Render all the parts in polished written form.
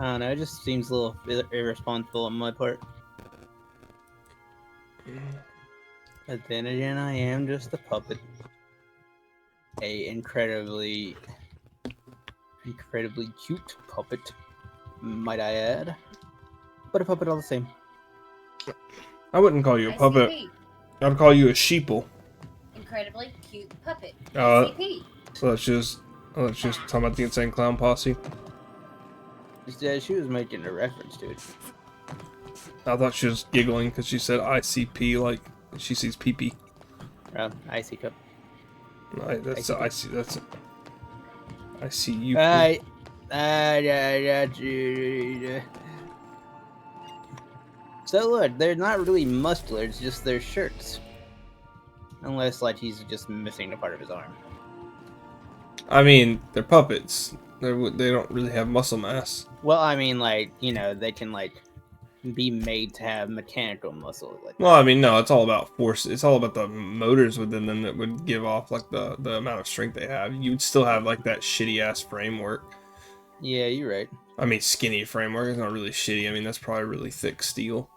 I don't know, it just seems a little irresponsible on my part. But then again, I am just a puppet. A incredibly cute puppet, might I add. But a puppet all the same. I wouldn't call you a puppet. ICP. I'd call you a sheeple. Incredibly cute puppet. Uh, ICP. So let's just talk about the Insane Clown Posse. Yeah, she was making a reference to it. I thought she was giggling because she said ICP, like she sees pee-pee. Icy cup. That's I see. That's I see you. So look, they're not really muscular, it's just their shirts. Unless, like, he's just missing a part of his arm. I mean, they're puppets. They don't really have muscle mass. Well, I mean, like, you know, they can, like, be made to have mechanical muscle. Like, Well, I mean, no, it's all about force. It's all about the motors within them that would give off, like, the amount of strength they have. You'd still have, like, that shitty-ass framework. yeah, you're right. I mean, skinny framework is not really shitty. I mean, that's probably really thick steel.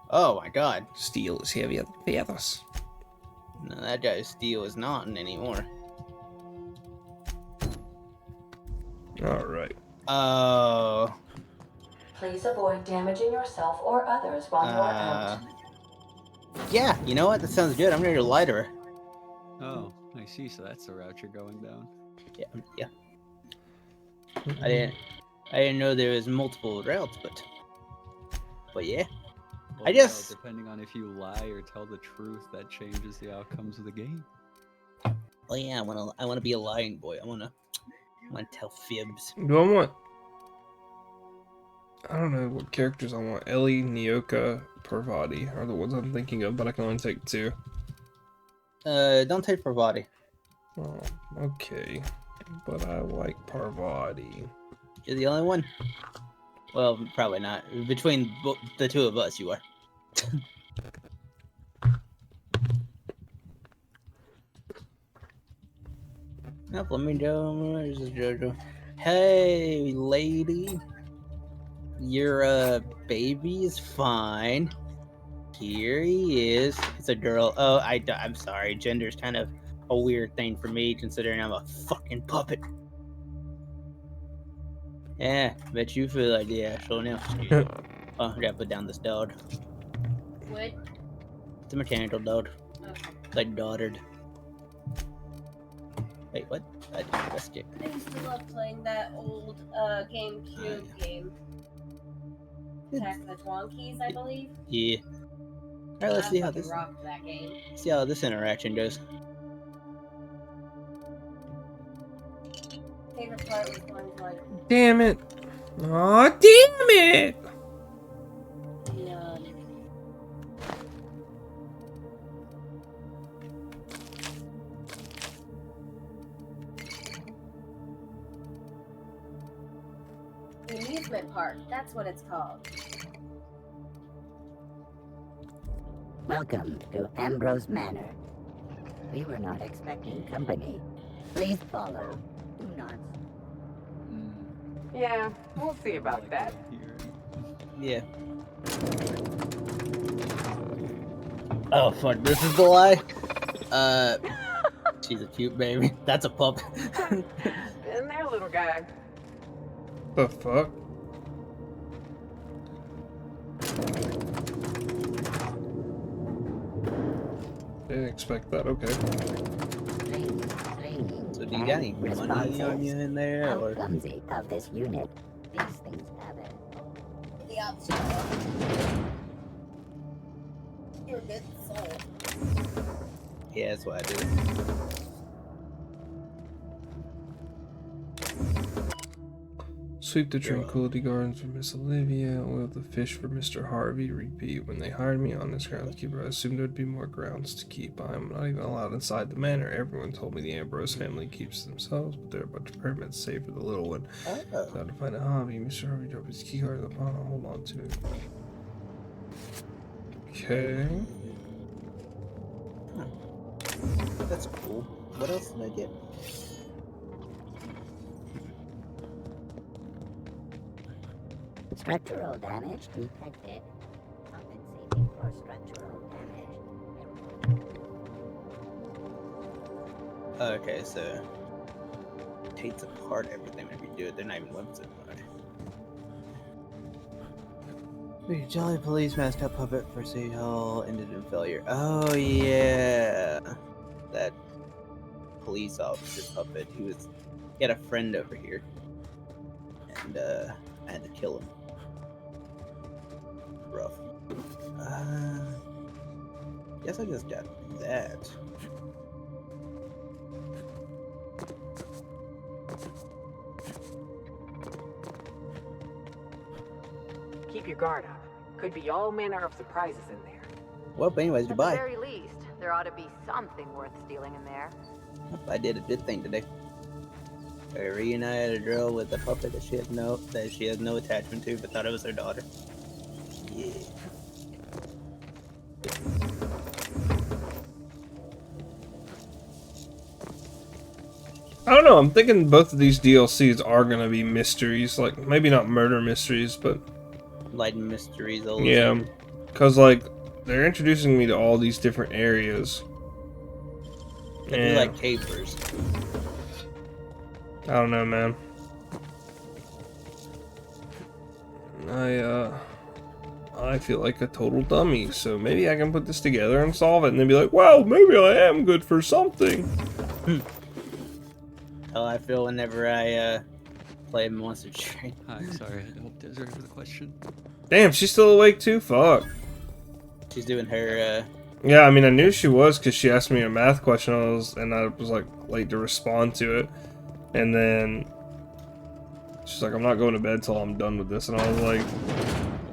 Oh my god. Steel is heavier than feathers. No, that guy's steel is not anymore. Alright. Oh. Please avoid damaging yourself or others while you are out. Yeah, you know what? That sounds good. I'm gonna lie to her. Oh, I see. So that's the route you're going down. Yeah. I didn't know there was multiple routes, but yeah. Well, I just- depending on if you lie or tell the truth, that changes the outcomes of the game. Oh yeah, I wanna be a lying boy. I wanna tell fibs. Do I want... I don't know what characters I want. Ellie, Nyoka, Parvati are the ones I'm thinking of, but I can only take 2. Don't take Parvati. Oh, okay. But I like Parvati. You're the only one. Well, probably not. Between the two of us, you are. Nope, let me go. Where's this JoJo? Hey, lady. Your baby is fine. Here he is. It's a girl. Oh, I'm sorry. Gender's kind of a weird thing for me, considering I'm a fucking puppet. Yeah, bet you feel like the asshole now. Oh, I gotta put down this dog. Wood. It's a mechanical dog. Okay. Like Goddard. Wait, what? That's it. I used to love playing that old GameCube game. Attack of the Twonkies, I believe. Yeah. Alright, let's see how fucking this rocked that game. interaction goes. Favorite part was going to like Damn it! Aw, damn it! the amusement park. That's what it's called. Welcome to Ambrose Manor. We were not expecting company. Please follow. Do not. Yeah, we'll see about that. Yeah. Oh fuck, this is the lie? She's a cute baby. That's a pup. In there, little guy. The fuck? Didn't expect that, okay. So do you got any money on you in there, How or? clumsy of this unit. These things have it. The option. You're a good soul. Yeah, that's what I do. Sweep the Tranquility Gardens for Miss Olivia, oil the fish for Mr. Harvey, repeat. When they hired me on as groundskeeper, I assumed there'd be more grounds to keep. I'm not even allowed inside the manor. Everyone told me the Ambrose family keeps to themselves, but there are a bunch of permits save for the little one. Oh. Got to find a hobby. Mr. Harvey dropped his key card in the pond. I'll hold on to it. Okay. That's cool. What else did I get? Structural damage detected. Compensating for structural damage. Okay, so takes apart everything when you do it. They're not even weapons anymore. The Jolly Police mascot puppet for City Hall ended in failure. Oh yeah, that police officer puppet. He had a friend over here, and I had to kill him. Rough. Guess I just got that. Keep your guard up. Could be all manner of surprises in there. Well, but anyways, At the goodbye. very least, there ought to be something worth stealing in there. I did a good thing today. I reunited a girl with a puppet that she has no attachment to, but thought it was her daughter. Yeah. I don't know. I'm thinking both of these DLCs are gonna be mysteries, like maybe not murder mysteries, but Light mysteries. yeah, because like they're introducing me to all these different areas. They like capers. I don't know, man. I feel like a total dummy, so maybe I can put this together and solve it, and then be like, wow, maybe I am good for something. How I feel whenever I play Monster Train. Hi, sorry, I hope to answer the question. Damn, she's still awake too? Fuck. She's doing her. Yeah, I mean, I knew she was because she asked me a math question, and I was like late to respond to it, and then she's like, I'm not going to bed till I'm done with this, and I was like,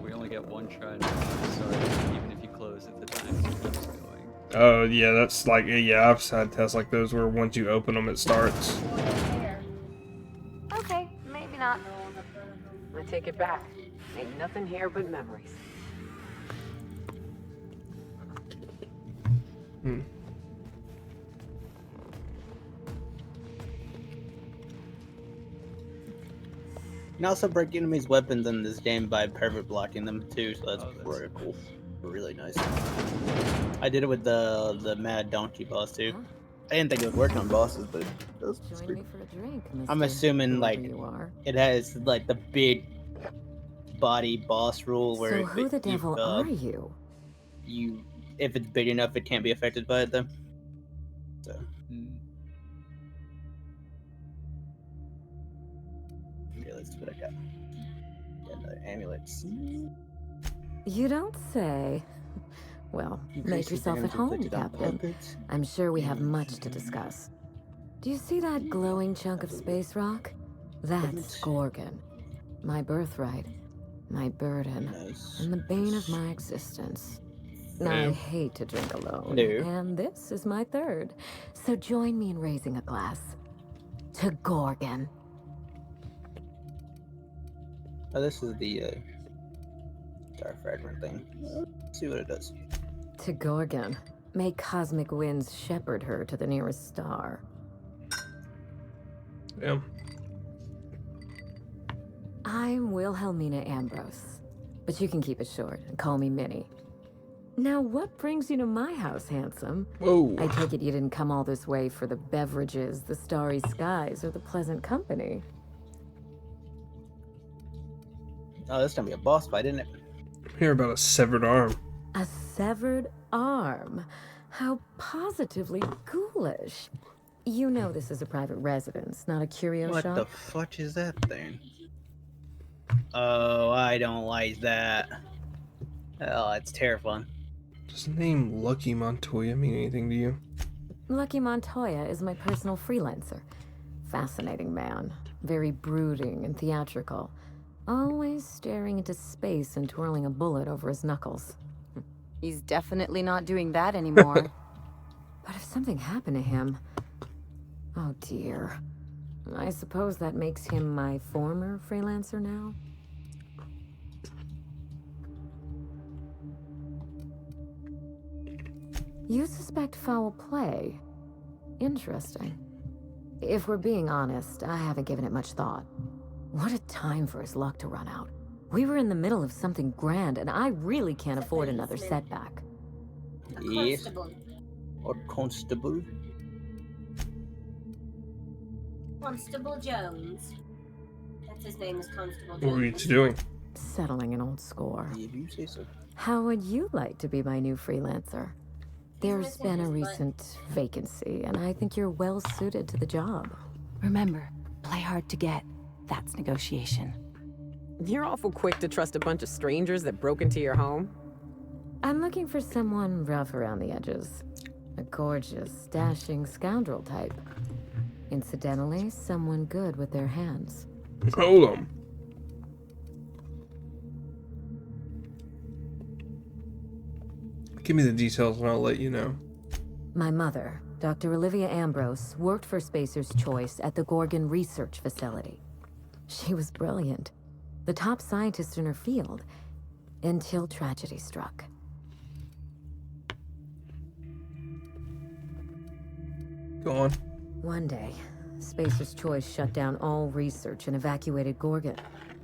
We only get one try now, sorry, even if you close it, the time keeps going. oh yeah, that's like, yeah, I've had tests like those where once you open them, it starts. Okay, maybe not. I take it back. Ain't nothing here but memories. Hmm. You can also break enemies' weapons in this game by pervert blocking them too, so that's very cool. Really nice. I did it with the Mad Donkey boss too. Huh? I didn't think it would work on bosses, but it does. Join me for a drink, I'm Mr. assuming whoever like you are. it has like the big body boss rule where So who the devil are you? If it's big enough, it can't be affected by it then. So okay, let's see what I got. Got another amulets. You don't say. Well, make yourself at home, Captain. I'm sure we have much to discuss. Do you see that glowing chunk of space rock? That's Gorgon. My birthright, my burden, Nice. and the bane of my existence. I hate to drink alone, No. and this is my third. So join me in raising a glass to Gorgon. Oh, this is the star fragment thing. Let's see what it does. To Gorgon. May cosmic winds shepherd her to the nearest star. Yeah. I'm Wilhelmina Ambrose, but you can keep it short and call me Minnie. Now, what brings you to my house, handsome? Whoa. I take it you didn't come all this way for the beverages, the starry skies, or the pleasant company. Oh, this is gonna be a boss fight, isn't it? Hear about a severed arm. A severed arm. How positively ghoulish. You know this is a private residence, not a curio What shop. the fuck is that thing? Oh, I don't like that. Oh, it's terrifying. Does the name Lucky Montoya mean anything to you? Lucky Montoya is my personal freelancer. Fascinating man. Very brooding and theatrical. Always staring into space and twirling a bullet over his knuckles. He's definitely not doing that anymore. But if something happened to him... Oh dear. I suppose that makes him my former freelancer now? You suspect foul play? Interesting. If we're being honest, I haven't given it much thought. What a time for his luck to run out. We were in the middle of something grand, and I really can't It's a afford another policeman. setback. A Yes. constable. Or constable. Constable Jones. That's his name is Constable Jones. What were you two doing? Settling an old score. If you say so. How would you like to be my new freelancer? There's missing been a his butt. recent vacancy, and I think you're well suited to the job. Remember, play hard to get. That's negotiation. You're awful quick to trust a bunch of strangers that broke into your home. I'm looking for someone rough around the edges. A gorgeous, dashing scoundrel type. Incidentally, someone good with their hands. Hold on. Give me the details and I'll let you know. My mother, Dr. Olivia Ambrose, worked for Spacer's Choice at the Gorgon Research Facility. She was brilliant, the top scientist in her field, until tragedy struck. Go on. One day, Spacer's Choice shut down all research and evacuated Gorgon.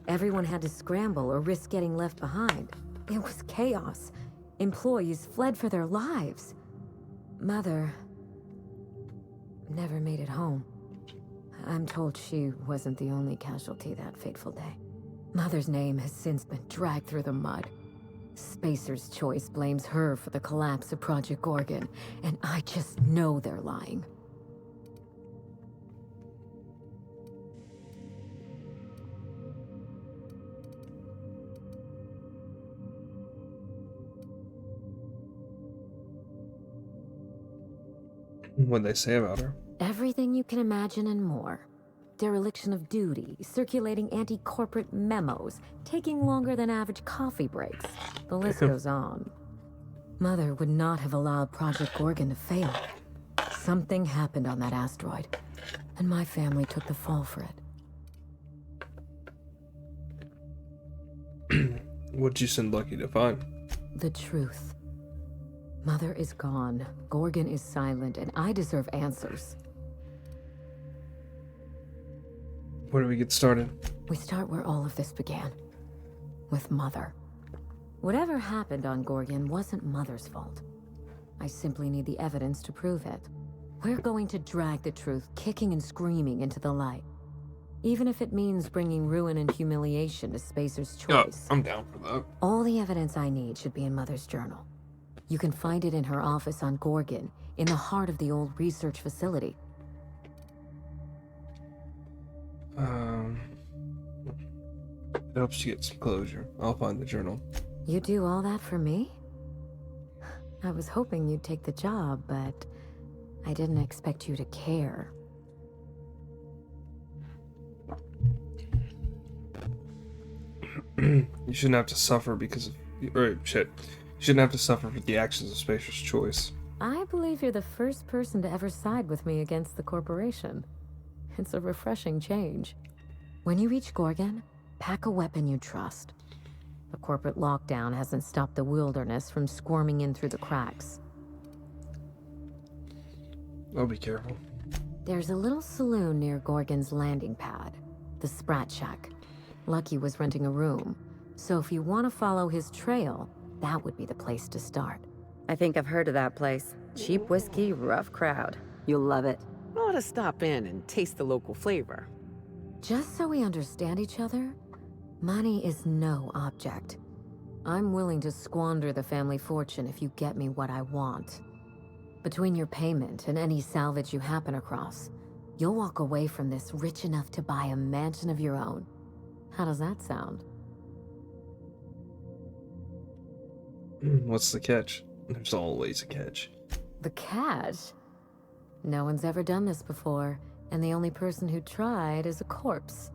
Everyone had to scramble or risk getting left behind. It was chaos. Employees fled for their lives. Mother never made it home. I'm told she wasn't the only casualty that fateful day. Mother's name has since been dragged through the mud. Spacer's Choice blames her for the collapse of Project Gorgon, and I just know they're lying. What'd they say about her? Everything you can imagine and more. Dereliction of duty, circulating anti-corporate memos, taking longer than average coffee breaks. The list goes on. Mother would not have allowed Project Gorgon to fail. Something happened on that asteroid, and my family took the fall for it. What'd you send Lucky to find? The truth. Mother is gone, Gorgon is silent, and I deserve answers. Where do we get started? We start where all of this began. With Mother. Whatever happened on Gorgon wasn't Mother's fault. I simply need the evidence to prove it. We're going to drag the truth, kicking and screaming, into the light. Even if it means bringing ruin and humiliation to Spacer's Choice. I'm down for that. All the evidence I need should be in Mother's journal. You can find it in her office on Gorgon, in the heart of the old research facility. It helps you get some closure. I'll find the journal. You do all that for me? I was hoping you'd take the job, but I didn't expect you to care. You shouldn't have to suffer because of... You shouldn't have to suffer for the actions of Spacer's Choice. I believe you're the first person to ever side with me against the corporation. It's a refreshing change. When you reach Gorgon, pack a weapon you trust. The corporate lockdown hasn't stopped the wilderness from squirming in through the cracks. I'll be careful. There's a little saloon near Gorgon's landing pad, the Sprat Shack. Lucky was renting a room, so if you want to follow his trail, that would be the place to start. I think I've heard of that place. Cheap whiskey, rough crowd. You'll love it. Ought to stop in and taste the local flavor. Just so we understand each other, money is no object. I'm willing to squander the family fortune if you get me what I want. Between your payment and any salvage you happen across, you'll walk away from this rich enough to buy a mansion of your own. How does that sound? What's the catch? There's always a catch. The catch? No one's ever done this before, and the only person who tried is a corpse.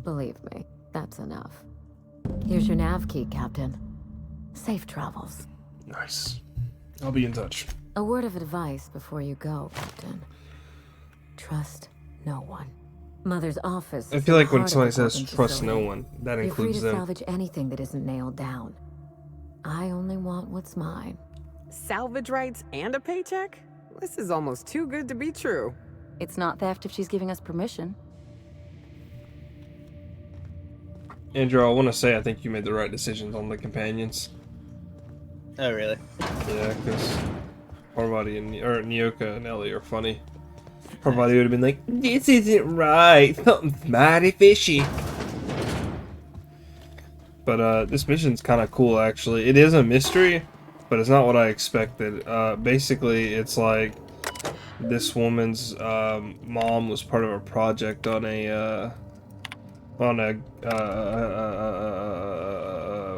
Believe me, that's enough. Here's your nav key, Captain. Safe travels. Nice. I'll be in touch. A word of advice before you go, Captain. Trust no one. Mother's office. I feel like when is the somebody heart of the says Gorgon trust no facility. one, that You're free includes to them. salvage anything that isn't nailed down. I only want what's mine. Salvage rights and a paycheck? This is almost too good to be true. It's not theft if she's giving us permission. Andrew, I want to say I think you made the right decisions on the companions. Oh, really? Yeah, because Parvati and Nyoka and Ellie are funny. Parvati would have been like, "This isn't right. Something's mighty fishy." But this mission's kind of cool, actually. It is a mystery, but it's not what I expected. Basically, it's like this woman's mom was part of a project on a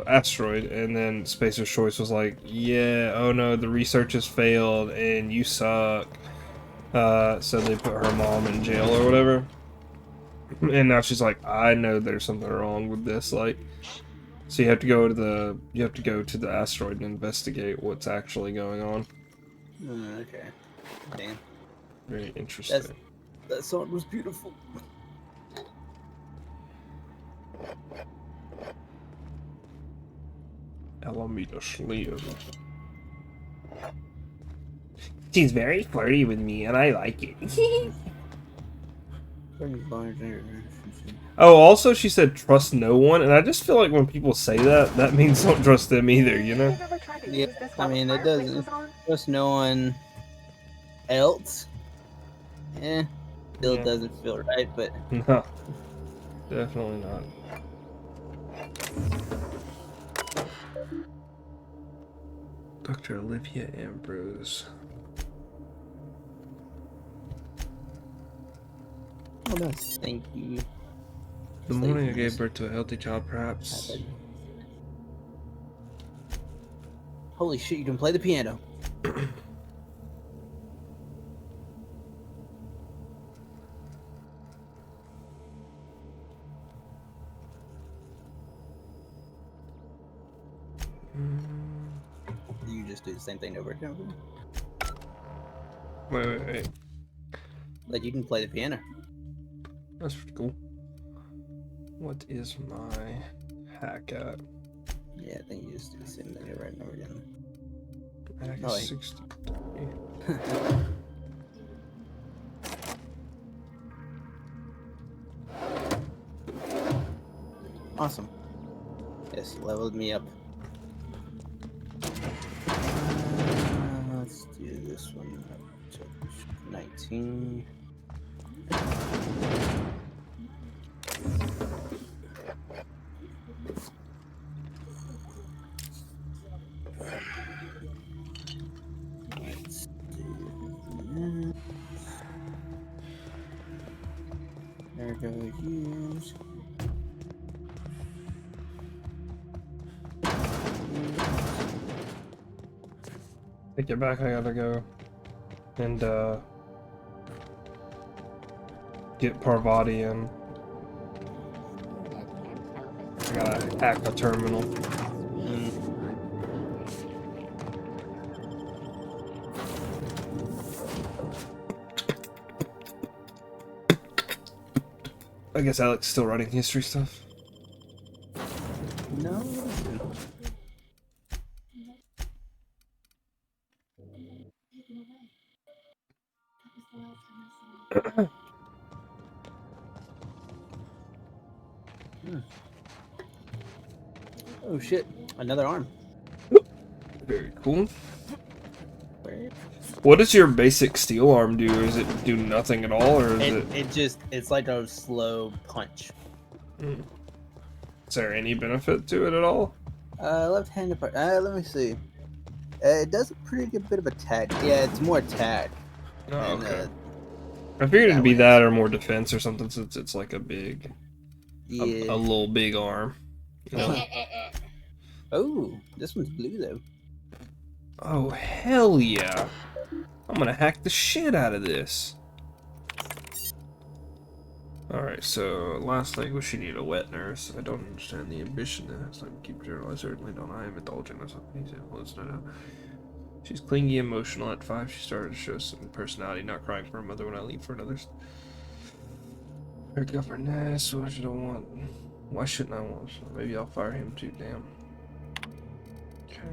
asteroid, and then Spacer's Choice was like, "Yeah, oh no, the research has failed, and you suck." So they put her mom in jail or whatever. And now she's like, "I know there's something wrong with this." Like, so you have to go to the asteroid and investigate what's actually going on. Okay. Damn. Very interesting. That song was beautiful. Alameda Slim. She's very flirty with me, and I like it. Oh, also she said trust no one, and I just feel like when people say that, that means don't trust them either, you know? Yeah, I mean, it doesn't trust no one else. Still doesn't feel right, but No, definitely not. Dr. Olivia Ambrose. oh, nice. Thank you. The morning I gave birth to a healthy child, perhaps. Holy shit! You can play the piano. You just do the same thing over and over. Wait. Like you can play the piano. That's pretty cool. What is my hack at? Yeah, I think you just do the same thing over and over again. Hack Oh, 63. Awesome. Yes, leveled me up. Let's do this one up to 19. Let's do that. There go use. Take it back, I gotta go and get Parvati in. I gotta hack the terminal. I guess Alex's still writing history stuff. No. Oh shit! Another arm. Very cool. What does your basic steel arm do? Is it do nothing at all, or is it's like a slow punch. Is there any benefit to it at all? Left-handed part. Let me see. It does a pretty good bit of attack. Yeah, it's more attack. Oh, And, okay. I figured it'd be that or more defense or something, since it's like a big, yeah. a little big arm. You know? Oh, this one's blue though. Oh hell yeah! I'm gonna hack the shit out of this. Alright, so last language, you need a wet nurse. I don't understand the ambition that has time to keep journal. I certainly don't. I am indulging in something. She's clingy, emotional. At 5, she started to show some personality, not crying for her mother when I leave for another. Her governess, what should I want? Why shouldn't I want? So maybe I'll fire him too, damn. Okay.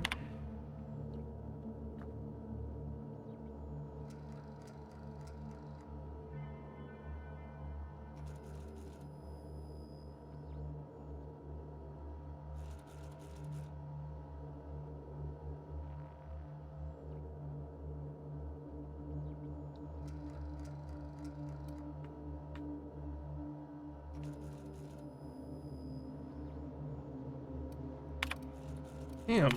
Damn.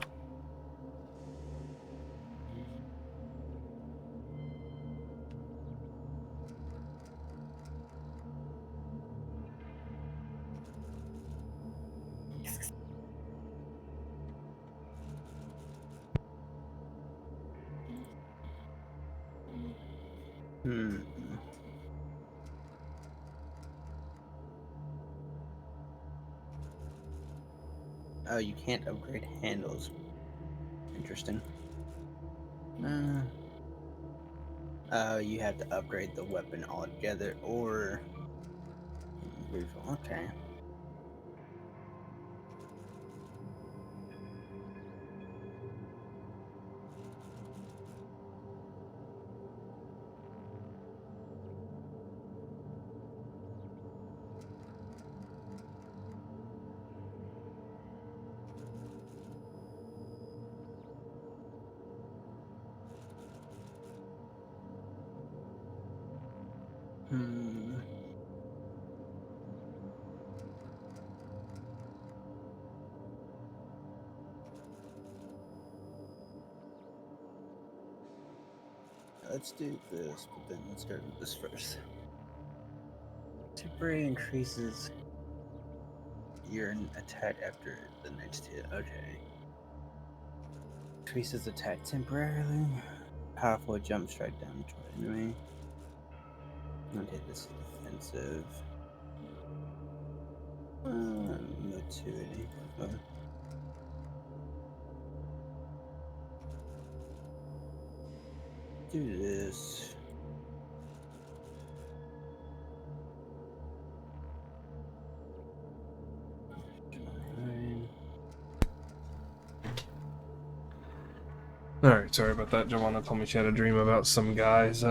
Hmm. Oh, you can't upgrade handles. Interesting. You have to upgrade the weapon altogether, or okay. Hmm. Let's do this, but then let's start with this first. Temporary increases your attack after the next hit. Okay. Increases attack temporarily. Powerful jump strike damage to enemy. Okay, this is defensive. Motility. Do this. Alright, sorry about that. Joanna told me she had a dream about some guys,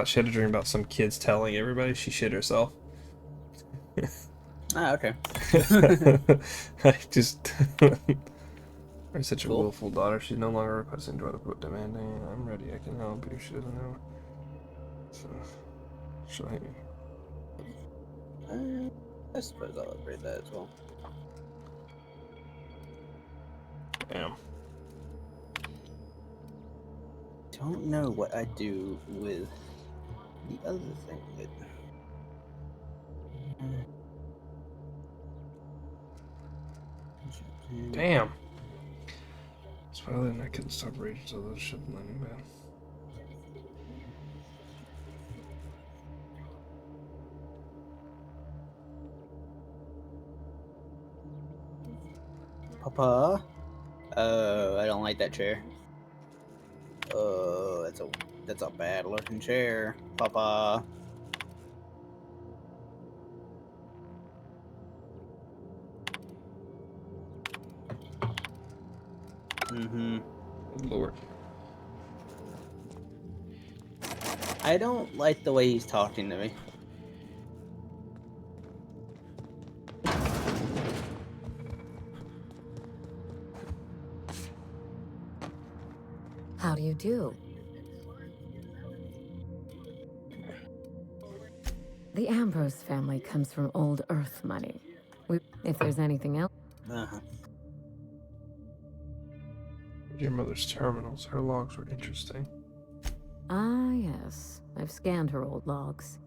she had a dream about some kids telling everybody she shit herself. Ah, okay. I just... I'm such a Cool. willful daughter. She's no longer requesting joy, but demanding. I'm ready, I can help you. She doesn't know. So, she'll hate me. I suppose I'll upgrade that as well. Damn. Don't know what I do with the other thing. Damn. So then I couldn't stop raging, so those shouldn't let me back. Papa? Oh, I don't like that chair. Oh, that's a bad looking chair, Papa. Mm-hmm. Lord. I don't like the way he's talking to me. How do you do? The Ambrose family comes from old Earth money. If there's anything else... Uh-huh. Your mother's terminals. Her logs were interesting. Ah, yes. I've scanned her old logs.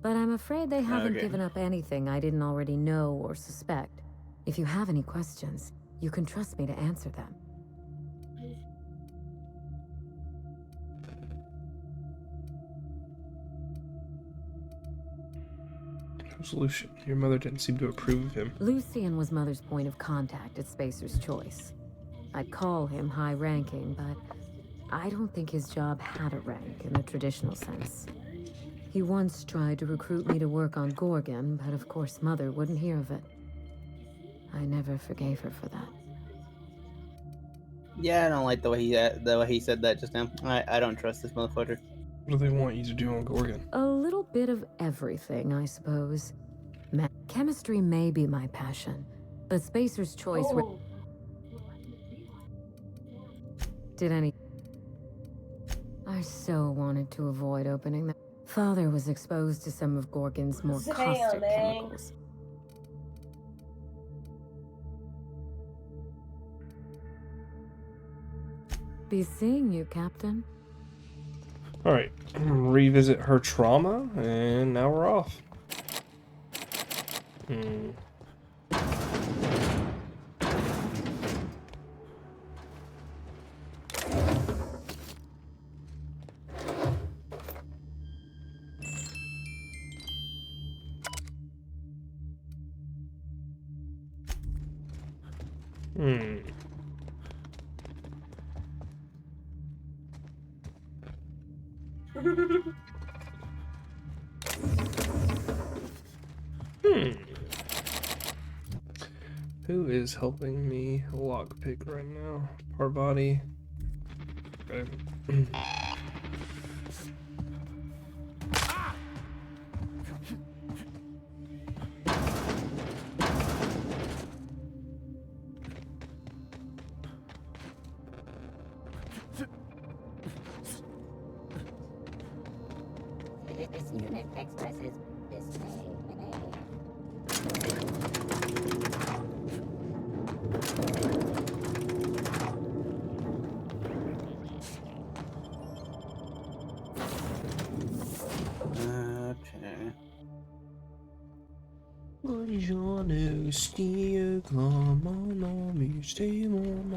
But I'm afraid they haven't Okay. given up anything I didn't already know or suspect. If you have any questions, you can trust me to answer them. Who's Lucian? Your mother didn't seem to approve of him. Lucian was Mother's point of contact at Spacer's Choice. I'd call him high-ranking, but I don't think his job had a rank in the traditional sense. He once tried to recruit me to work on Gorgon, but of course Mother wouldn't hear of it. I never forgave her for that. Yeah, I don't like the way he said that just now. I don't trust this motherfucker. What do they want you to do on Gorgon? A little bit of everything, I suppose. Chemistry may be my passion, but Spacer's Choice... Oh. Did any... I so wanted to avoid opening that. Father was exposed to some of Gorgon's more Damn, caustic man. chemicals. Be seeing you, Captain. Alright, revisit her trauma, and now we're off. Who is helping me lockpick right now? Parvati. Okay. This unit expresses dismay. Okay. Buongiorno, stia, come on, me, stay on,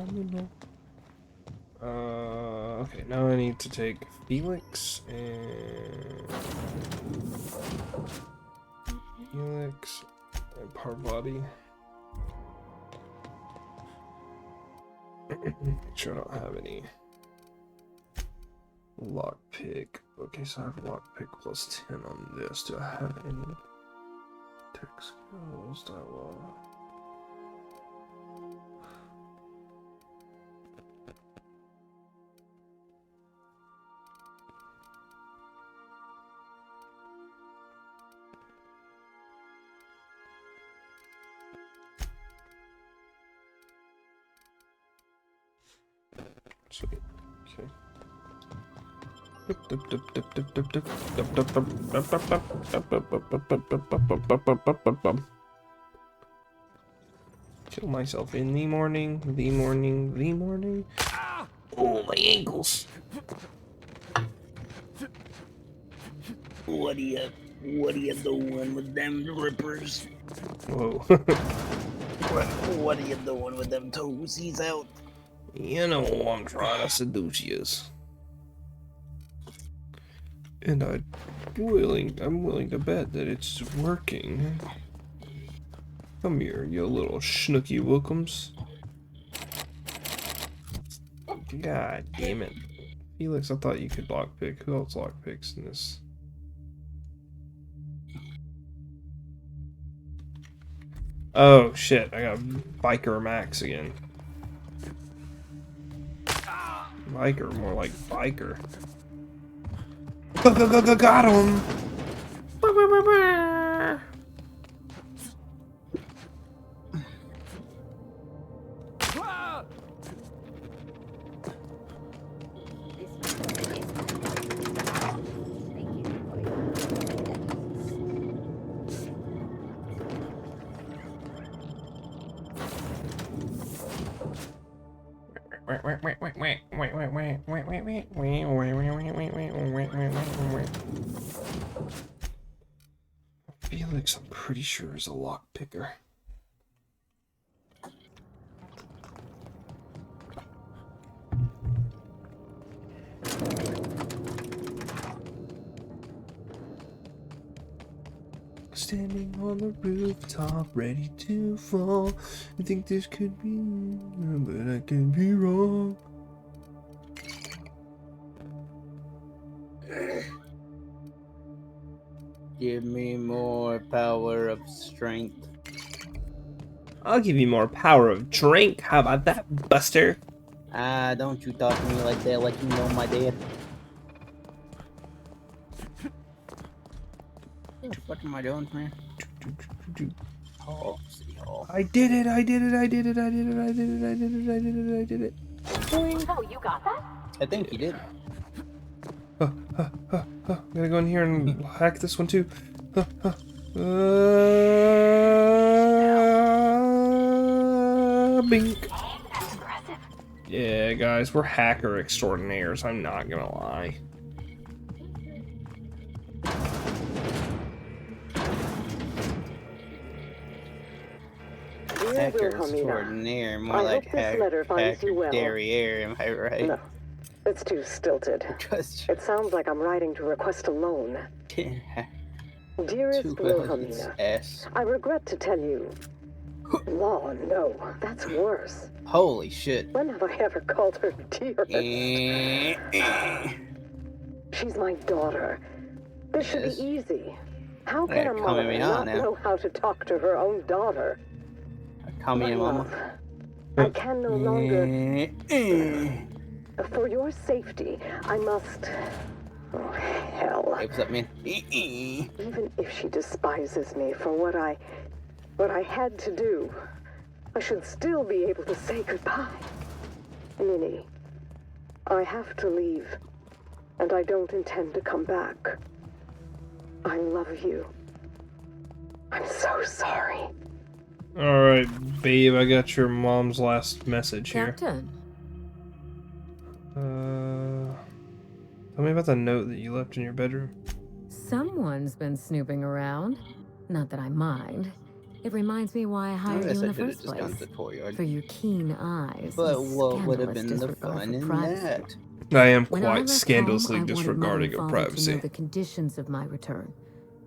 okay, now I need to take Felix and Parvati. Make sure I don't have any lockpick. Okay, so I have lockpick plus 10 on this. Do I have any tech skills? Dialogue. Sweet. Okay. Kill myself in the morning, the morning. Oh, my ankles. What are you doing with them rippers? Whoa. What are you doing with them toesies out? You know I'm trying to seduce yous. And I'm willing to bet that it's working. Come here, you little schnooky wookums. God damn it. Felix, I thought you could lockpick. Who else lockpicks in this? Oh shit, I got Biker Max again. Biker, more like biker. Got him! Felix, I'm pretty sure, is a lockpicker. Standing on the rooftop, ready to fall. I think this could be, but I could be wrong. Give me more power of strength. I'll give you more power of drink. How about that, Buster? Ah, don't you talk to me like that, like you know my dad. What the fuck am I doing, man? Oh, City Hall. I did it! I did it! Oh, you got that? I think you did. Gotta go in here and hack this one too. Bink. That's impressive. Yeah, guys, we're hacker extraordinaires. I'm not gonna lie. Hacker Wilhelmina, extraordinaire, more I like hope this letter finds you well. derriere, am I right? No, it's too stilted. Just It sounds like I'm writing to request a loan. Dearest Wilhelmina, S. I regret to tell you. Law, no, that's worse. Holy shit. When have I ever called her dearest? She's my daughter. This should Yes. be easy. How Yeah, can a calm mother me not down now. know how to talk to her own daughter? Call me My a mama. love, I can no longer. For your safety, I must. Oh, hell. Hey, what's up, man? Even if she despises me for what I had to do, I should still be able to say goodbye. Minnie, I have to leave, and I don't intend to come back. I love you. I'm so sorry. Alright, babe, I got your mom's last message here. Captain. Tell me about the note that you left in your bedroom. Someone's been snooping around. Not that I mind. It reminds me why I hired you in the first place. For your keen eyes. But and what would have scandalous been the disregard fun for in privacy. that? I am When I quite left scandalously home, I wanted disregarding Mother of and Father to privacy. know the conditions of my return.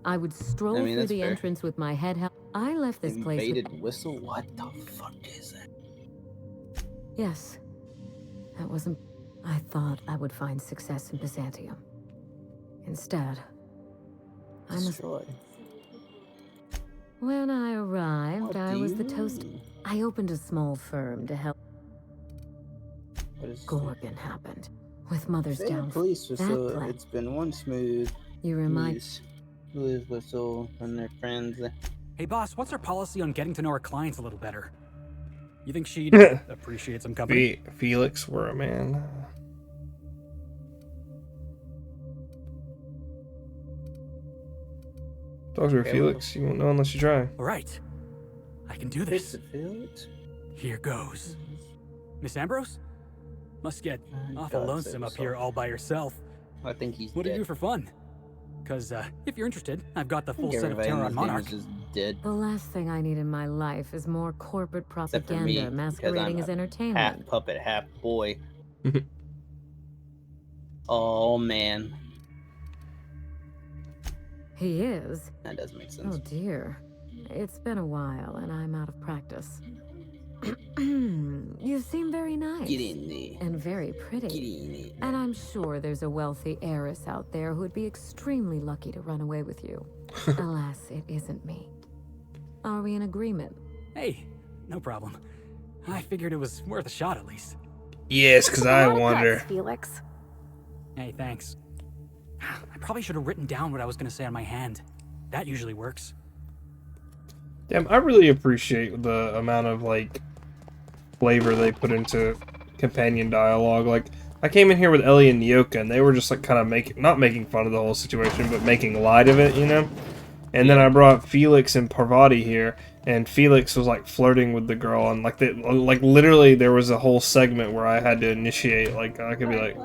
I would stroll I mean, through that's the fair. entrance with my head held. I left this place. Invaded whistle? What the fuck is that? Yes. That wasn't. I thought I would find success in Byzantium. Instead, I must. Destroy. When I arrived, What I do was you the toast. mean? I opened a small firm to help. What is Gorgon happened. With Mother's Say downfall. police whistle. That plan. It's been one smooth. You remind. Police whistle and their friends. Hey boss, what's our policy on getting to know our clients a little better? You think she'd appreciate some company? Felix were a man. Talk to her, Felix. You won't know unless you try. Alright. I can do this. Felix? Here goes. Miss Ambrose? Must get awful God lonesome save up us here all by yourself. I think he's What do dead. you do for fun? Because if you're interested, I've got the I think full set of everybody in Terror on this game Monarch. is just dead. The last thing I need in my life is more corporate Except for me, propaganda because masquerading I'm as a entertainment. half puppet, half boy. Oh man, He is. that doesn't make sense. Oh dear. It's been a while and I'm out of practice. You seem very nice. Get in there. And very pretty. Get in there. And I'm sure there's a wealthy heiress out there who'd be extremely lucky to run away with you. Alas, it isn't me. Are we in agreement? Hey, no problem. I figured it was worth a shot at least. Yes, because I wonder. Felix. Hey, thanks. I probably should have written down what I was going to say on my hand. That usually works. Damn, I really appreciate the amount of, like, flavor they put into companion dialogue. Like, I came in here with Ellie and Nyoka, and they were just, like, kind of not making fun of the whole situation, but making light of it, you know? And then I brought Felix and Parvati here, and Felix was, like, flirting with the girl, and, like, literally there was a whole segment where I had to initiate, like, I could be like,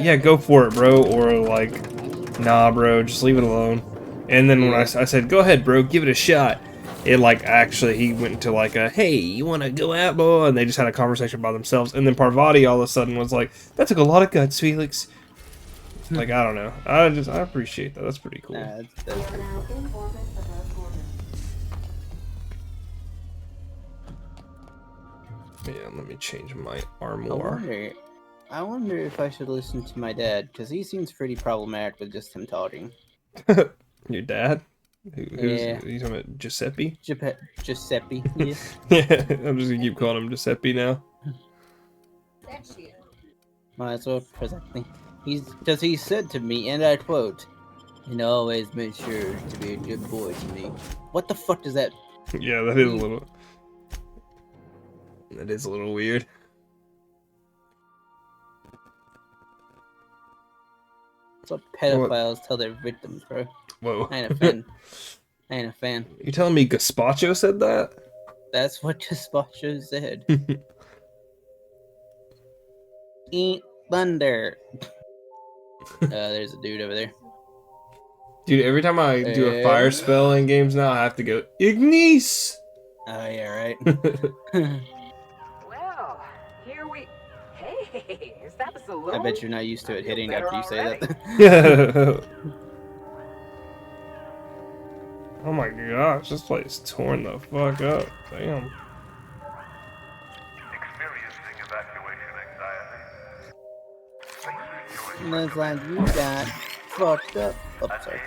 yeah, go for it, bro, or, like, nah, bro, just leave it alone. And then when I said, go ahead, bro, give it a shot, it, like, actually, he went into, like, a, hey, you want to go out, boy? And they just had a conversation by themselves. And then Parvati all of a sudden was like, that took a lot of guts, Felix. Like, I don't know. I appreciate that. That's pretty cool. Nah, that's You are now in orbit above Gorgon. Yeah, let me change my I armor. wonder if I should listen to my dad, because he seems pretty problematic with just him talking. Your dad? Who's Yeah. you talking about Giuseppe? Giuseppe, yeah. Yeah, I'm just gonna keep calling him Giuseppe now. Might as well presently. Because he said to me, and I quote, "And always make sure to be a good boy to me." What the fuck does that? Yeah, that is a little. That is a little weird. That's what pedophiles tell their victims, bro. Whoa. I ain't a fan. I ain't a fan. You telling me Gazpacho said that? That's what Gazpacho said. Eat thunder. There's a dude over there. Dude, every time I do a fire spell in games now, I have to go Ignis. Oh yeah, right. Well, here we. Hey, is that the saloon? I bet you're not used to it hitting better after you say already. Yeah. Oh my gosh, this place torn the fuck up. Damn. Looks like you got fucked up. Oh, sorry.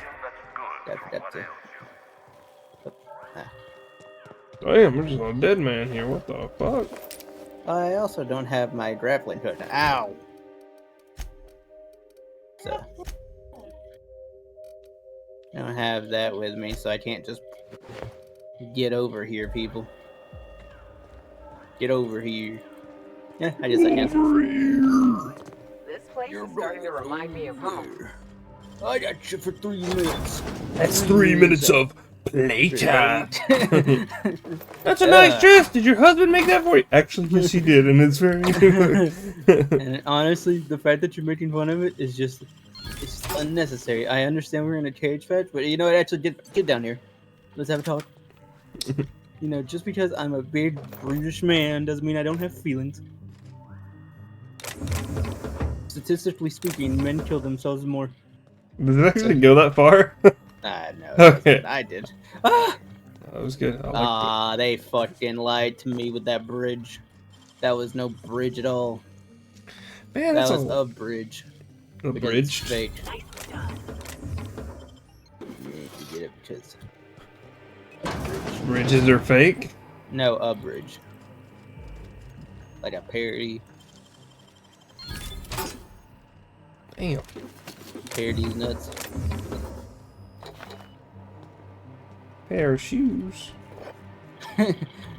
I forgot to. Damn, there's a dead man here. What the fuck? I also don't have my grappling hook. Ow! So. I don't have that with me, so I can't just get over here, people. Get over here. Yeah, I just said yes. This place is starting to remind me of home. I got you for 3 minutes. That's 3 minutes of playtime. That's a nice dress. Did your husband make that for you? Actually, yes, he did, and it's very good. And honestly, the fact that you're making fun of it is just, it's just unnecessary. I understand we're in a cage match, but you know what? Actually, get down here. Let's have a talk. You know, just because I'm a big British man doesn't mean I don't have feelings. Statistically speaking, men kill themselves more. Did it actually go that far? No, Okay. I did. Ah! That was good. I liked They fucking lied to me with that bridge. That was no bridge at all. it. Man, That that's was a bridge. a Because bridge. it's fake. You need to get it because Bridges are fake. no, a bridge. Like a parody. Damn. Parody's nuts. Pair of shoes.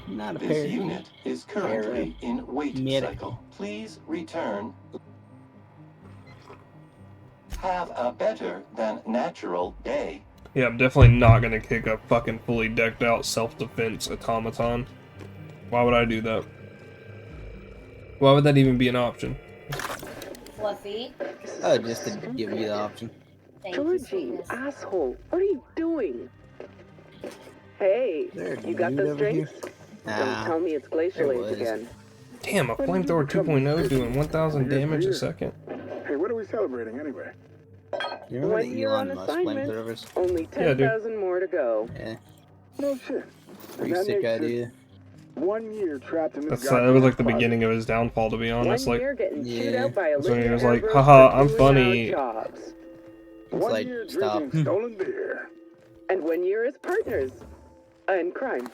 Not a This parody. unit is currently in wait Mid- cycle. Please return. Have a better than natural day. Yeah, I'm definitely not gonna kick a fucking fully decked out self-defense automaton. Why would I do that? Why would that even be an option? Fluffy. Oh, just to give you the option. Thank you, Georgie, sweetness. asshole, what are you doing? Hey, There a you got dude those over here? drinks? Nah, Don't tell me it's glacial there age was. again. Damn, a flamethrower 2.0 doing 1,000 damage a second. Hey, what are we celebrating anyway? You remember One the year on Elon Musk assignment. flamethrowers? Only Yeah, dude. 10,000 more to go. Yeah, No shit. pretty That sick makes it idea. 1 year trapped in this That was like the goddamn beginning of his downfall, to be honest. One Like, year getting chewed Yeah. out by that's when he Olivia was like, Ambrose haha, for I'm doing funny. our jobs. It's 1 like, year stop. drinking stolen beer. And 1 year as partners. In crime.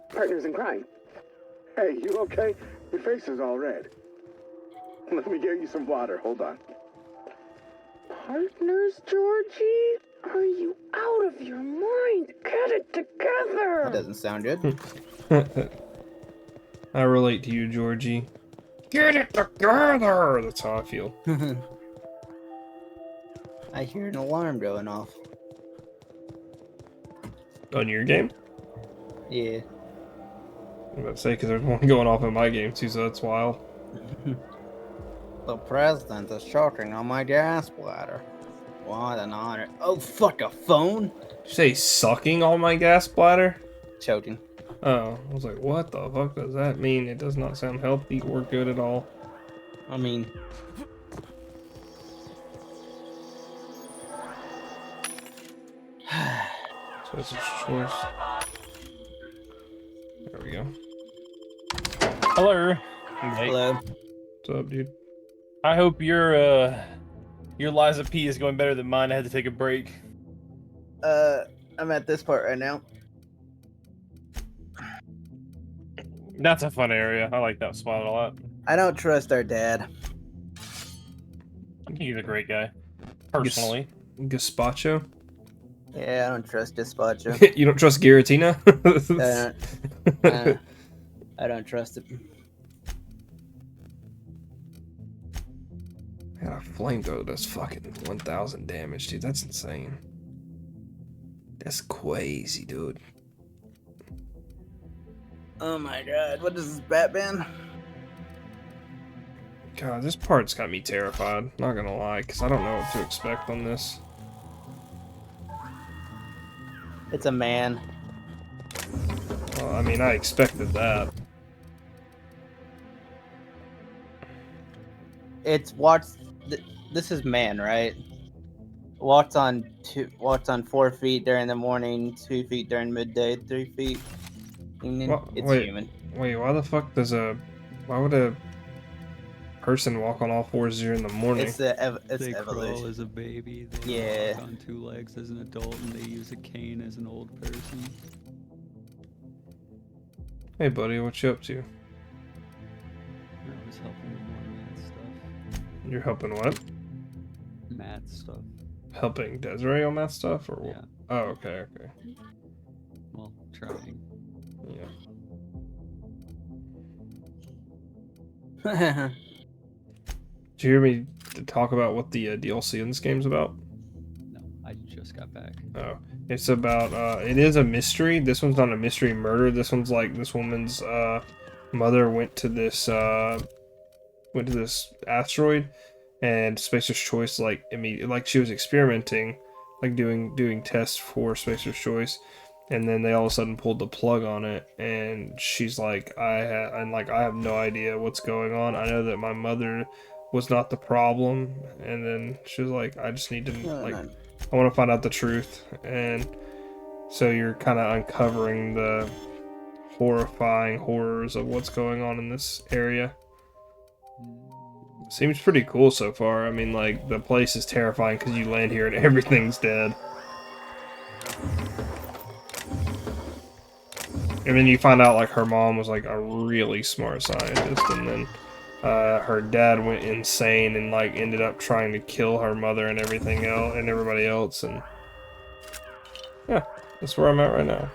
Partners in crime. Hey, you okay? Your face is all red. Let me get you some water. Hold on. Partners, Georgie? Are you out of your mind? Get it together! That doesn't sound good. I relate to you, Georgie. Get it together! That's how I feel. I hear an alarm going off. On your game? Yeah. I'm about to say, because there's one going off in my game too, so that's wild. The president is choking on my gas bladder. What an honor. Oh, fuck, a phone? Did you say sucking on my gas bladder? Choking. Oh, I was like, what the fuck does that mean? It does not sound healthy or good at all. I mean... So it's a choice. There we go. Hello. Hello. What's up, dude? I hope your Liza P is going better than mine. I had to take a break. I'm at this part right now. That's a fun area. I like that spot a lot. I don't trust our dad. I think he's a great guy. Personally. Gazpacho? Yeah, I don't trust Gazpacho. You don't trust Giratina? I don't trust it. Man, a flamethrower does fucking 1,000 damage, dude. That's insane. That's crazy, dude. Oh my god, what is this, Batman? God, this part's got me terrified. Not gonna lie, because I don't know what to expect on this. It's a man. Well, I mean, I expected that. It's this is man, right? Walks on 4 feet during the morning, 2 feet during midday, 3 feet. It's human. Wait, why the fuck why would a person walk on all fours during the morning? It's They evolution. crawl as a baby. They walk on 2 legs as an adult, and they use a cane as an old person. Hey, buddy, what you up to? I was helping with more math stuff. You're helping what? Math stuff. Helping Desiree on that stuff, or what? Yeah. Oh, okay. Well, trying. Yeah. Did you hear me talk about what the DLC in this game's about? No, I just got back. Oh, it's about, it is a mystery. This one's not a mystery murder. This one's like, this woman's, mother went to this asteroid, and Spacer's Choice, like, like she was experimenting, like doing tests for Spacer's Choice, and then they all of a sudden pulled the plug on it, and she's like, I have no idea what's going on. I know that my mother was not the problem, and then she was like, I just need to, I want to find out the truth. And so you're kind of uncovering the horrifying horrors of what's going on in this area. Seems pretty cool so far. I mean, like, the place is terrifying because you land here and everything's dead. And then you find out, like, her mom was, like, a really smart scientist, and then her dad went insane and, like, ended up trying to kill her mother and everything else, and everybody else, and yeah, that's where I'm at right now.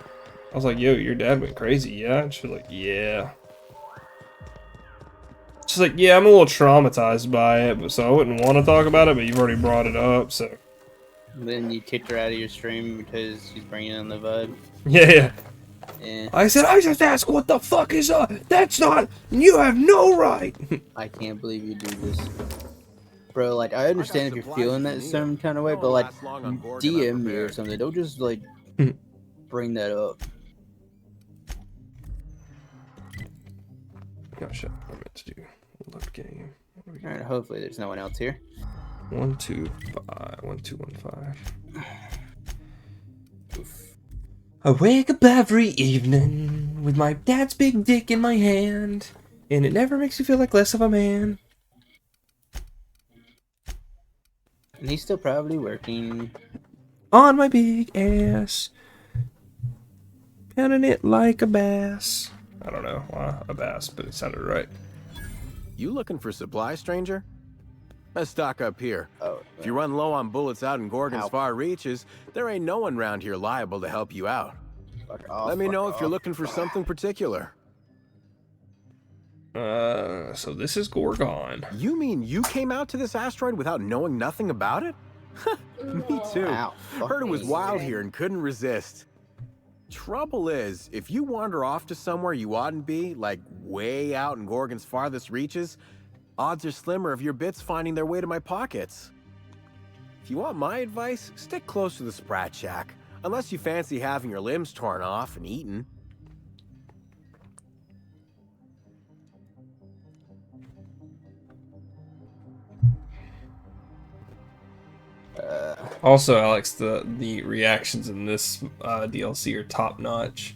I was like, yo, your dad went crazy, yeah? And she was like, yeah. She's like, yeah, I'm a little traumatized by it, but so I wouldn't want to talk about it, but you've already brought it up, so. Then you kicked her out of your stream because she's bringing in the vibe. Yeah. Yeah. I said, I just asked what the fuck is up. That's not, you have no right. I can't believe you do this. Bro, like, I understand if you're feeling that some kind of way, but, like, DM me or something. Don't just, like, bring that up. Gosh, I meant to do load game. Alright, hopefully there's no one else here. 1215. I wake up every evening with my dad's big dick in my hand, and it never makes me feel like less of a man. And he's still probably working on my big ass, pounding it like a bass. I don't know why a bass, but it sounded right. You looking for supply, stranger? Let's stock up here. Oh, if you run low on bullets out in Gorgon's far reaches, there ain't no one around here liable to help you out. Let me know if you're looking for something particular. So this is Gorgon. You mean you came out to this asteroid without knowing nothing about it? Me too. Heard it was wild here and couldn't resist. Trouble is, if you wander off to somewhere you oughtn't be, like way out in Gorgon's farthest reaches, odds are slimmer of your bits finding their way to my pockets. If you want my advice, stick close to the Sprat Shack, unless you fancy having your limbs torn off and eaten. Also, Alex, the reactions in this DLC are top notch.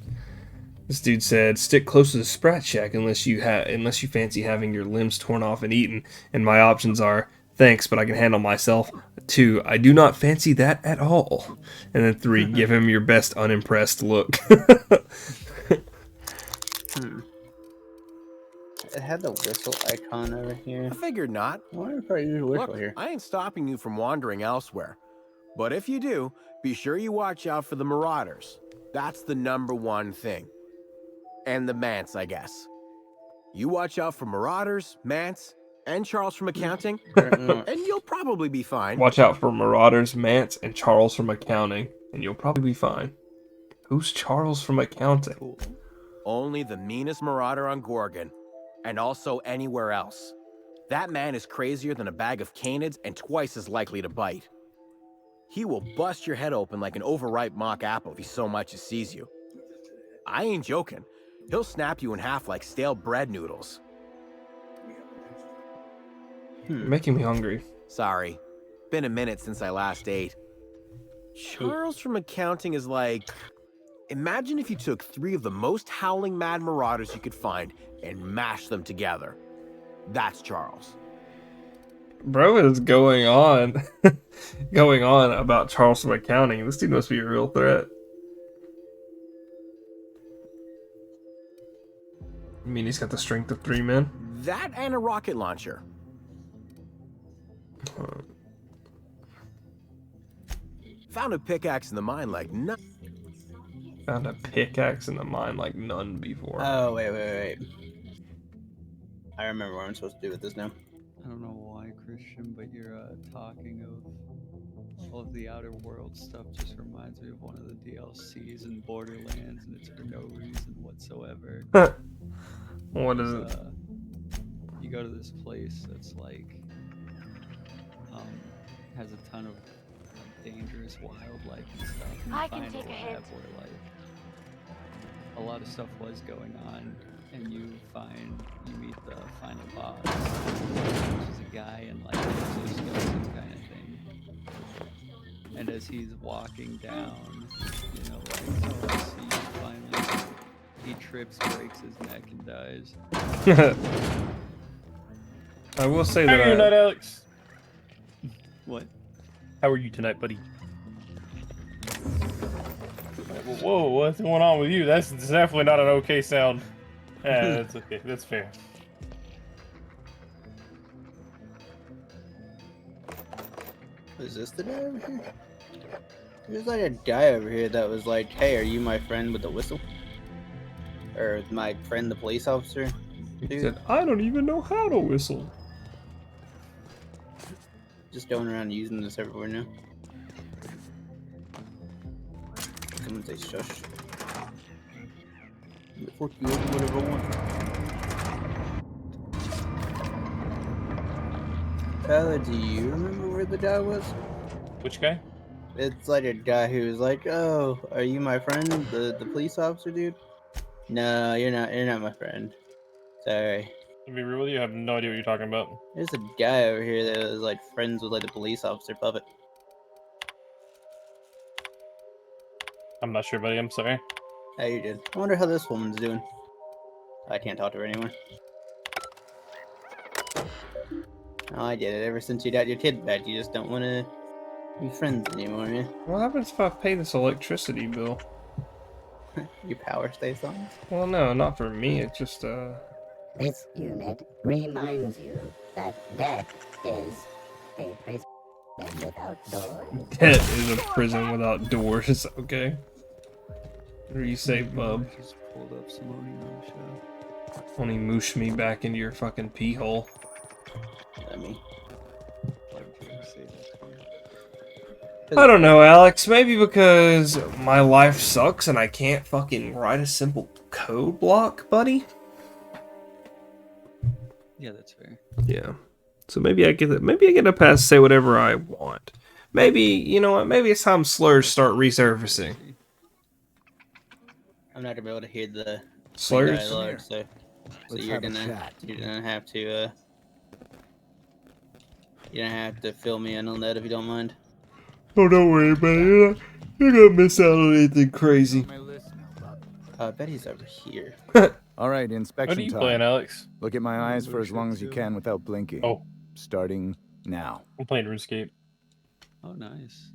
This dude said, "Stick close to the Sprat Shack unless you fancy having your limbs torn off and eaten." And my options are, "Thanks, but I can handle myself." 2, "I do not fancy that at all." And then 3, "Give him your best unimpressed look." It had the whistle icon over here. I figured not. I wonder if I use a whistle Look, here. I ain't stopping you from wandering elsewhere. But if you do, be sure you watch out for the Marauders. That's the #1 thing. And the Mance, I guess. You watch out for Marauders, Mance, and Charles from accounting, and you'll probably be fine. Watch out for Marauders, Mance, and Charles from accounting, and you'll probably be fine. Who's Charles from accounting? Only the meanest Marauder on Gorgon, and also anywhere else. That man is crazier than a bag of canids and twice as likely to bite. He will bust your head open like an overripe mock apple if he so much as sees you. I ain't joking. He'll snap you in half like stale bread noodles. Making me hungry. Sorry. Been a minute since I last ate. Charles from accounting is like... Imagine if you took 3 of the most howling mad marauders you could find and mashed them together. That's Charles. Bro is going on about Charles from accounting. This dude must be a real threat. I mean, he's got the strength of 3 men. That and a rocket launcher. Found a pickaxe in the mine like none. Found a pickaxe in the mine like none before. Oh, wait. I remember what I'm supposed to do with this now. I don't know why, Christian, but you're talking of all of the Outer World stuff just reminds me of one of the DLCs in Borderlands, and it's for no reason whatsoever. What is it? You go to this place that's like, has a ton of dangerous wildlife and stuff. And I you can find take a hit. where like a lot of stuff was going on, and you meet the final boss, which is a guy in like an exoskeleton kind of thing. And as he's walking down, you know, like, oh, I see you finally. He trips, breaks his neck, and dies. I will say How that. are you tonight, Alex? What? How are you tonight, buddy? Whoa, what's going on with you? That's definitely not an okay sound. Yeah, that's okay. That's fair. Is this the guy over here? There's like a guy over here that was like, hey, are you my friend with the whistle? Or my friend, the police officer? He said, I don't even know how to whistle. Just going around using this everywhere now. Someone say shush. Fuck you, whatever I want. Tyler, do you remember where the guy was? Which guy? It's like a guy who was like, oh, are you my friend? The police officer dude? No, you're not my friend. Sorry. To be real with you, I have no idea what you're talking about. There's a guy over here that was like friends with like the police officer puppet. I'm not sure, buddy. I'm sorry. How you did? I wonder how this woman's doing. I can't talk to her anymore. Oh, I get it. Ever since you got your kid back, you just don't want to be friends anymore, man. What happens if I pay this electricity bill? Your power stays on? Well, no, not for me. It's just, This unit reminds you that death is a prison without doors. Death is a prison without doors, okay? What do you say, bub? Just pulled up some Onimusha. Only moosh me back into your fucking pee hole. I mean, I don't know, Alex. Maybe because my life sucks and I can't fucking write a simple code block, buddy? Yeah, that's fair. Yeah. So maybe I get a pass to say whatever I want. Maybe, you know what? Maybe it's time slurs start resurfacing. I'm not gonna be able to hear the Slurs? dialogue, so you're gonna have to fill me in on that if you don't mind. Oh, don't worry about it. You're gonna miss out on anything crazy. I bet he's over here. All right, inspection What are you time. playing, Alex? Look at my eyes for as long as you can without blinking. Oh. Starting now. I'm playing RuneScape. Oh, nice.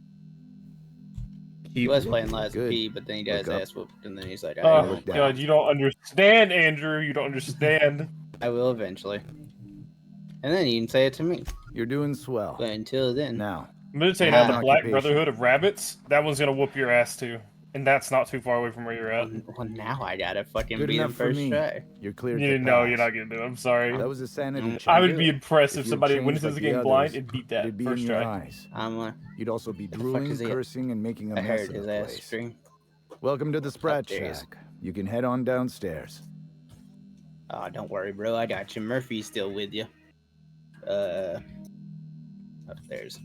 He was playing Lies of P, but then he got his Look up. ass whooped, and then he's like, Oh, God, you don't understand, Andrew. You don't understand. I will eventually. And then you can say it to me. You're doing swell. But until then. Now. I'm going to tell you now, the Black Brotherhood of Rabbits, that one's going to whoop your ass, too. And that's not too far away from where you're at. Well, now I gotta fucking Good beat him enough for first me. try. You're clear. No, you're not going to do it. I'm sorry. That was a sanity check. I would be impressed if you'd somebody change witnesses like the game others, blind and beat that it'd be first in your try. eyes. I'm You'd also be the fuck drooling, is he? cursing, and making a I mess heard of his the ass place. stream. Welcome to the Sprat Upstairs. Shack. You can head on downstairs. Oh, don't worry, bro. I got you. Murphy's still with you. upstairs.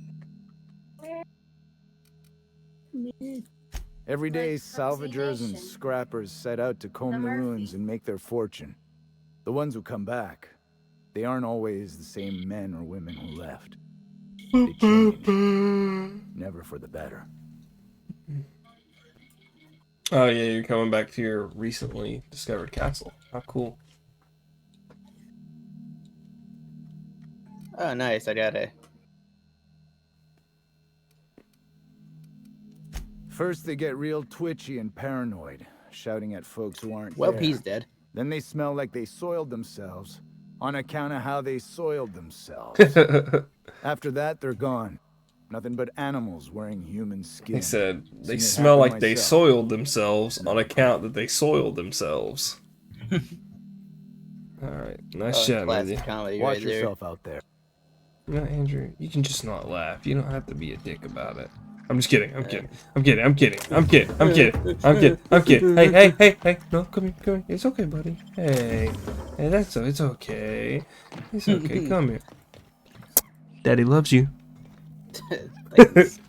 Every day, salvagers and scrappers set out to comb the ruins and make their fortune. The ones who come back, they aren't always the same men or women who left. They change, never for the better. Oh yeah, you're coming back to your recently discovered castle. How cool. Oh, nice. I got it. First, they get real twitchy and paranoid, shouting at folks who aren't Well, there. he's dead. Then they smell like they soiled themselves, on account of how they soiled themselves. After that, they're gone. Nothing but animals wearing human skin. He said they Seen it smell happen like they myself. soiled themselves on account that they soiled themselves. Alright, nice chatting with you. Classic comedy Watch right there. yourself out there. No, Andrew, you can just not laugh. You don't have to be a dick about it. I'm just kidding. I'm kidding. I'm kidding. I'm kidding. I'm kidding. I'm kidding. I'm kidding. I'm kidding. Hey, hey, hey, hey. No, come here. Come here. It's okay, buddy. Hey. Hey, it's okay. It's okay. Come here. Daddy loves you. Thanks.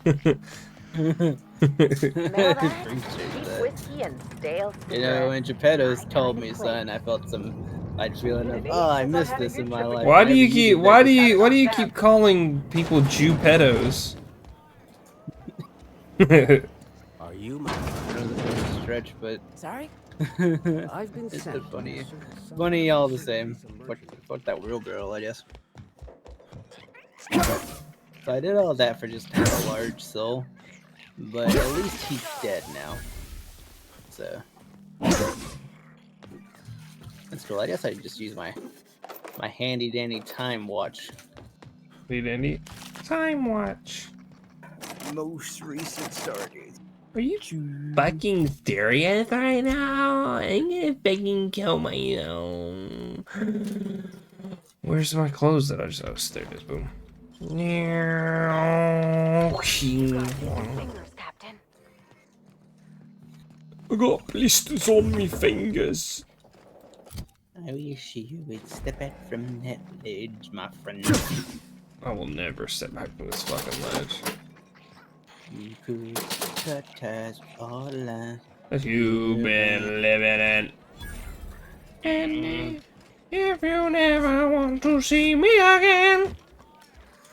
Whiskey and stale You know, when Geppetto's told me, son, I felt some like feeling of, oh, I missed this in my life. Why do you Never keep needed why that. do you keep calling people Jew pedos? Are you my stretch, but sorry? I've been it's sent. funny all the same. Fuck that real girl, I guess. So I did all that for just kind of a large soul, but at least he's dead now. So that's cool. I guess I just use my handy dandy time watch. Need any time watch? Most recent Stargate. Are you fucking serious right now? I'm gonna fucking kill my Where's my clothes that I just there it is, boom. I got blisters on me fingers. I wish you would step back from that ledge, my friend. I will never step back from this fucking ledge. You could cut ties all along. You've been living it. And if you never want to see me again,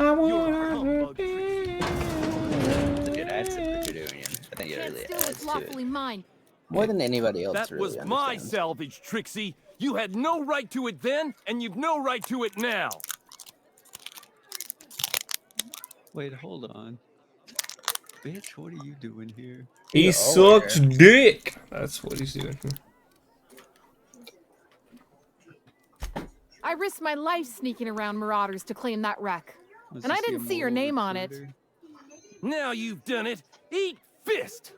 I wanna be. It's a good accent for doing it. I think it really adds to it. Mine. More than anybody else That really was my understands. salvage, Trixie. You had no right to it then, and you've no right to it now. Wait, hold on. Bitch, what are you doing here? He sucks dick. That's what he's doing. I risked my life sneaking around Marauders to claim that wreck. Was And I this the didn't see your immortal name on it. recruiter? Now you've done it. Eat fist.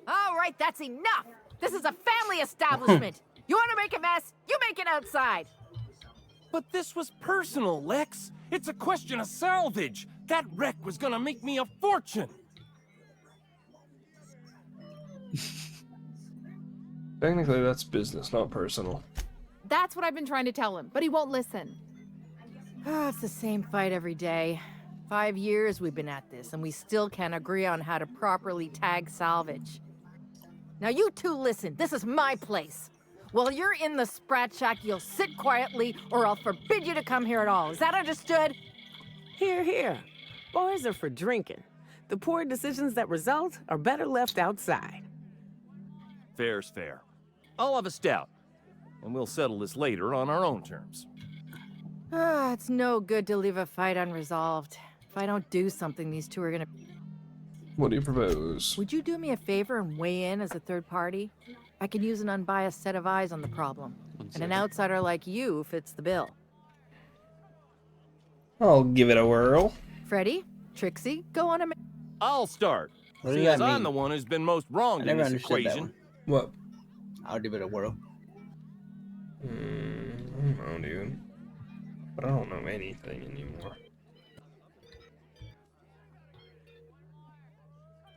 All right, that's enough. This is a family establishment. You want to make a mess? You make it outside. But this was personal, Lex. It's a question of salvage. That wreck was gonna make me a fortune. Technically, that's business, not personal. That's what I've been trying to tell him, but he won't listen. It's the same fight every day. 5 years we've been at this, and we still can't agree on how to properly tag salvage. Now you two listen, this is my place. While you're in the Sprat Shack, you'll sit quietly, or I'll forbid you to come here at all. Is that understood? Here, here. Boys are for drinking. The poor decisions that result are better left outside. Fair's fair. I'll have a stout, and we'll settle this later on our own terms. It's no good to leave a fight unresolved. If I don't do something, these two are gonna... What do you propose? Would you do me a favor and weigh in as a third party? I can use an unbiased set of eyes on the problem. And an outsider like you fits the bill. I'll give it a whirl. Freddy, Trixie, go on a... I'll start. What does Seeing that as I'm mean? the one who's been most wronged I in never this understood that equation. one. What? I'll give it a whirl. I don't know, dude. But I don't know anything anymore.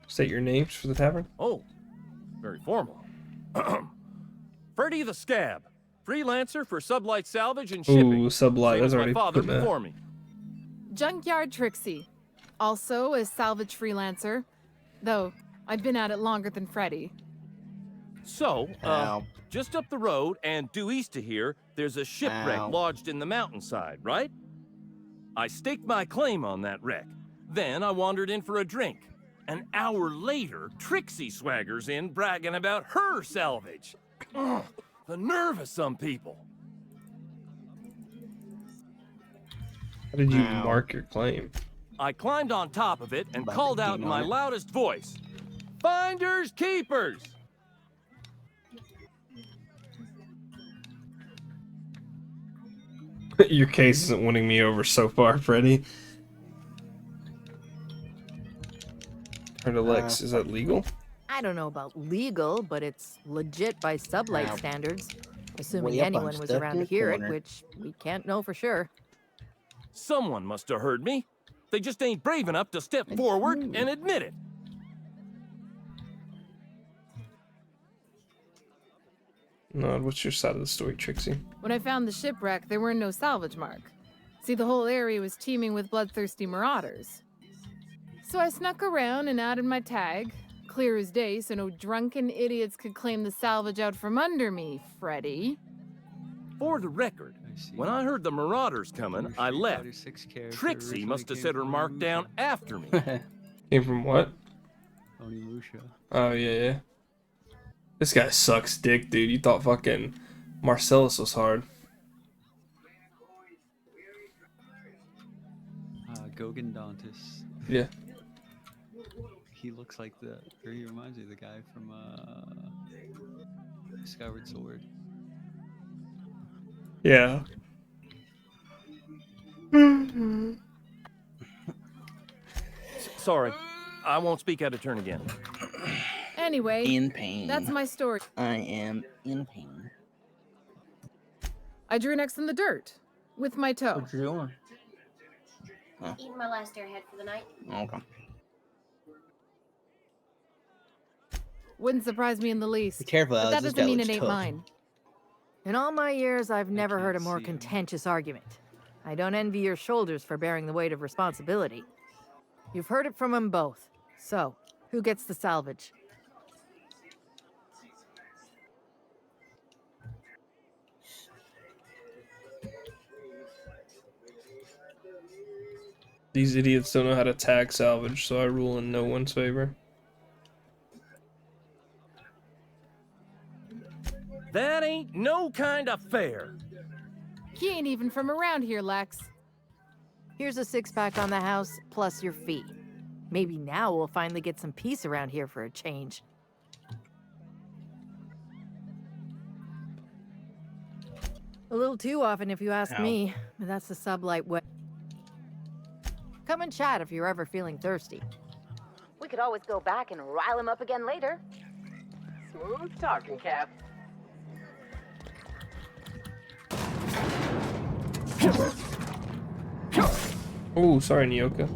State your names for the tavern. Oh, very formal. Freddy the Scab, freelancer for Sublight Salvage and Shipping. Ooh, Sublight. Same That's as my already father put that. before me. Junkyard Trixie. Also a salvage freelancer. Though, I've been at it longer than Freddy. So, just up the road and due east of here, there's a shipwreck lodged in the mountainside, right? I staked my claim on that wreck. Then I wandered in for a drink. An hour later, Trixie swaggers in bragging about her salvage. Ugh, the nerve of some people. How did you mark your claim? I climbed on top of it and called out in my loudest voice, "Finders keepers!" Your case isn't winning me over so far, Freddy. Heard Lex, is that legal? I don't know about legal, but it's legit by Sublight standards. Assuming Way up, I'm anyone was stuck around in to the hear it, corner. which we can't know for sure. Someone must have heard me. They just ain't brave enough to step forward and admit it. No, what's your side of the story, Trixie? When I found the shipwreck, there were no salvage mark. See, the whole area was teeming with bloodthirsty marauders. So I snuck around and added my tag, clear as day, so no drunken idiots could claim the salvage out from under me, Freddy. For the record, when I heard the marauders coming, I left. Trixie must have set her mark down after me. Came from what? Onimusha. Oh, yeah. This guy sucks dick, dude. You thought fucking Marcellus was hard. Gogan Dantis. Yeah. He looks like he reminds me of the guy from Skyward Sword. Yeah. Sorry, I won't speak out of turn again. Anyway, In pain. that's my story. I am in pain. I drew an X in the dirt with my toe. What you doing? Eating my last airhead for the night. Okay. Wouldn't surprise me in the least. Be careful, but Alex, that this doesn't guy mean looks it ain't tough. mine. In all my years, I've never heard a more contentious argument. I don't envy your shoulders for bearing the weight of responsibility. You've heard it from them both. So, who gets the salvage? These idiots don't know how to tag salvage, so I rule in no one's favor. That ain't no kind of fair. He ain't even from around here, Lex. Here's a six-pack on the house, plus your fee. Maybe now we'll finally get some peace around here for a change. A little too often, if you ask me, but that's the Sublight way. Come and chat if you're ever feeling thirsty. We could always go back and rile him up again later. Smooth talking, Cap. Oh, sorry, Nyoka.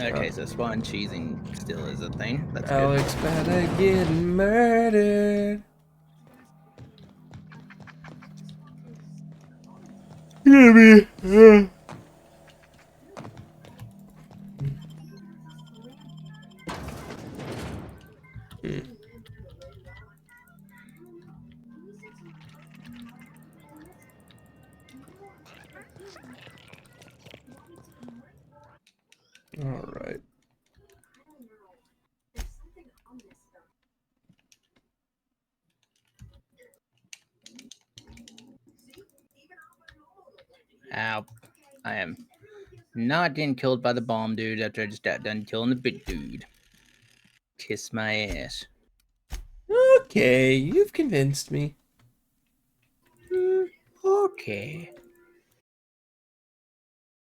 Okay, so spawn cheesing still is a thing. That's Alex better get murdered. Maybe. All right. Ow. I am not getting killed by the bomb dude after I just got done killing the big dude. Kiss my ass. Okay, you've convinced me. Okay.